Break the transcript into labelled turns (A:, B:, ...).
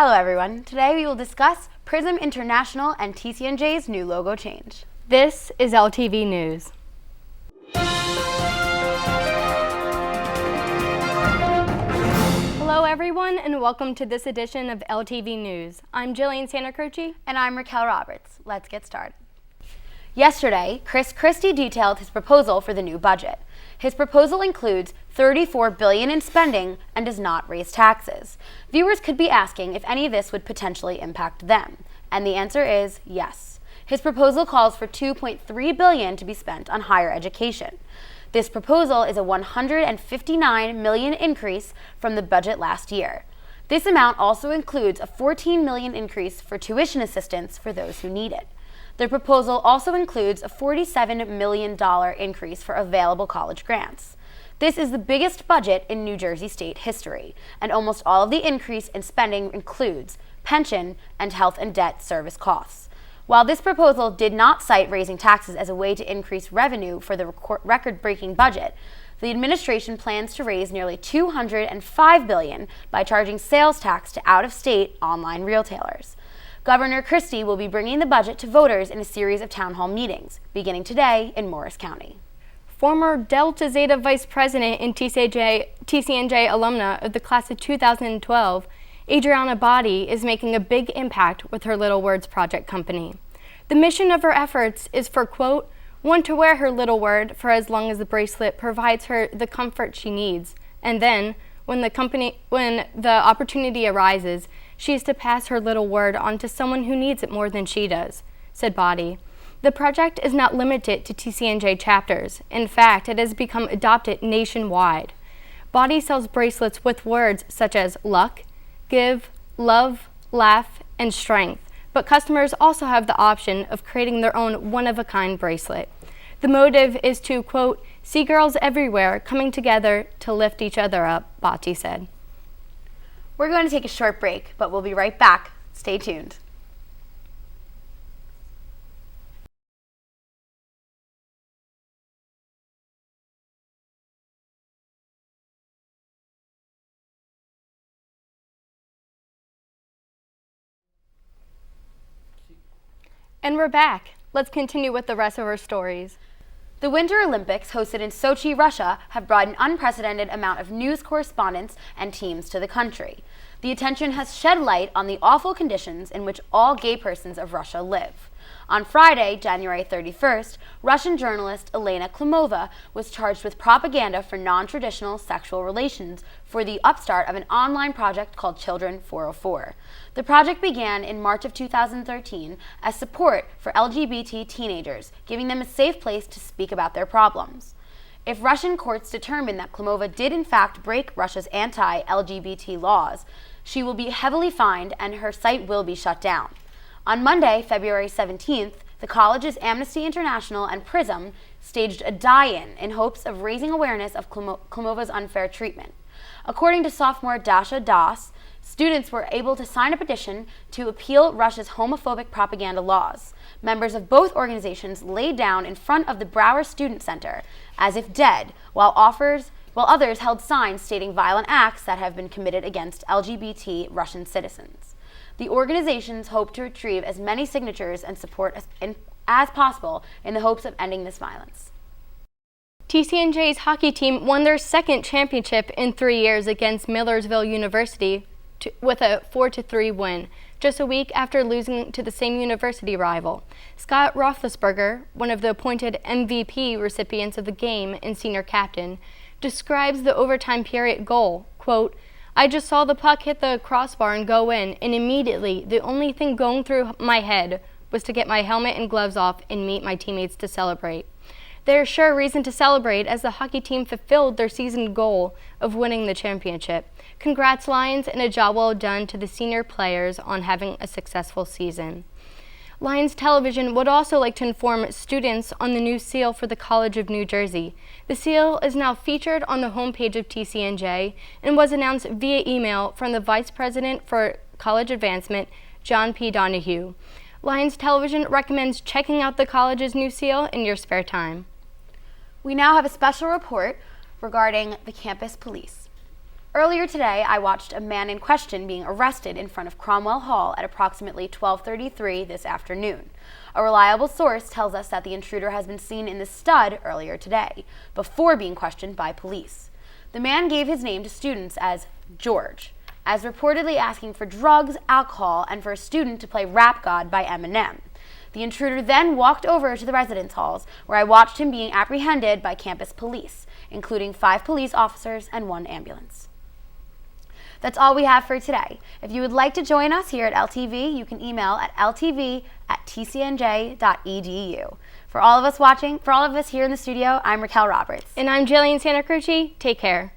A: Hello everyone. Today we will discuss Prism International and TCNJ's new logo change.
B: This is LTV News. Hello everyone and welcome to this edition of LTV News. I'm Jillian Santacroce.
A: And I'm Raquel Roberts. Let's get started. Yesterday, Chris Christie detailed his proposal for the new budget. His proposal includes $34 billion in spending and does not raise taxes. Viewers could be asking if any of this would potentially impact them, and the answer is yes. His proposal calls for $2.3 billion to be spent on higher education. This proposal is a $159 million increase from the budget last year. This amount also includes a $14 million increase for tuition assistance for those who need it. The proposal also includes a $47 million increase for available college grants. This is the biggest budget in New Jersey state history, and almost all of the increase in spending includes pension and health and debt service costs. While this proposal did not cite raising taxes as a way to increase revenue for the record-breaking budget, the administration plans to raise nearly $205 billion by charging sales tax to out-of-state online retailers. Governor Christie will be bringing the budget to voters in a series of town hall meetings, beginning today in Morris County.
B: Former Delta Zeta Vice President and TCNJ alumna of the class of 2012, Adriana Botti, is making a big impact with her Little Words project company. The mission of her efforts is for, quote, one to wear her little word for as long as the bracelet provides her the comfort she needs, and then, when the opportunity arises, she is to pass her little word on to someone who needs it more than she does, said Botti. The project is not limited to TCNJ chapters. In fact, it has become adopted nationwide. Botti sells bracelets with words such as luck, give, love, laugh, and strength, but customers also have the option of creating their own one-of-a-kind bracelet. The motive is to, quote, see girls everywhere coming together to lift each other up, Botti said.
A: We're going to take a short break, but we'll be right back. Stay tuned.
B: And we're back. Let's continue with the rest of our stories.
A: The Winter Olympics, hosted in Sochi, Russia, have brought an unprecedented amount of news correspondents and teams to the country. The attention has shed light on the awful conditions in which all gay persons of Russia live. On Friday, January 31st, Russian journalist Elena Klimova was charged with propaganda for non-traditional sexual relations for the upstart of an online project called Children 404. The project began in March of 2013 as support for LGBT teenagers, giving them a safe place to speak about their problems. If Russian courts determine that Klimova did in fact break Russia's anti-LGBT laws, she will be heavily fined and her site will be shut down. On Monday, February 17th, the college's Amnesty International and Prism staged a die-in in hopes of raising awareness of Klimova's unfair treatment. According to sophomore Dasha Das, students were able to sign a petition to appeal Russia's homophobic propaganda laws. Members of both organizations laid down in front of the Brower Student Center as if dead, while others held signs stating violent acts that have been committed against LGBT Russian citizens. The organizations hope to retrieve as many signatures and support as possible in the hopes of ending this violence.
B: TCNJ's hockey team won their second championship in 3 years against Millersville University with a 4-3 win, just a week after losing to the same university rival. Scott Roethlisberger, one of the appointed MVP recipients of the game and senior captain, describes the overtime period goal, quote, I just saw the puck hit the crossbar and go in, and immediately the only thing going through my head was to get my helmet and gloves off and meet my teammates to celebrate. There's sure reason to celebrate as the hockey team fulfilled their season goal of winning the championship. Congrats, Lions, and a job well done to the senior players on having a successful season. Lions Television would also like to inform students on the new seal for the College of New Jersey. The seal is now featured on the homepage of TCNJ and was announced via email from the Vice President for College Advancement, John P. Donahue. Lions Television recommends checking out the college's new seal in your spare time.
A: We now have a special report regarding the campus police. Earlier today, I watched a man in question being arrested in front of Cromwell Hall at approximately 12:33 this afternoon. A reliable source tells us that the intruder has been seen in the stud earlier today, before being questioned by police. The man gave his name to students as George, as reportedly asking for drugs, alcohol, and for a student to play Rap God by Eminem. The intruder then walked over to the residence halls, where I watched him being apprehended by campus police, including 5 police officers and 1 ambulance. That's all we have for today. If you would like to join us here at LTV, you can email at ltv@tcnj.edu. For all of us here in the studio, I'm Raquel Roberts.
B: And I'm Jillian Santa Cruz. Take care.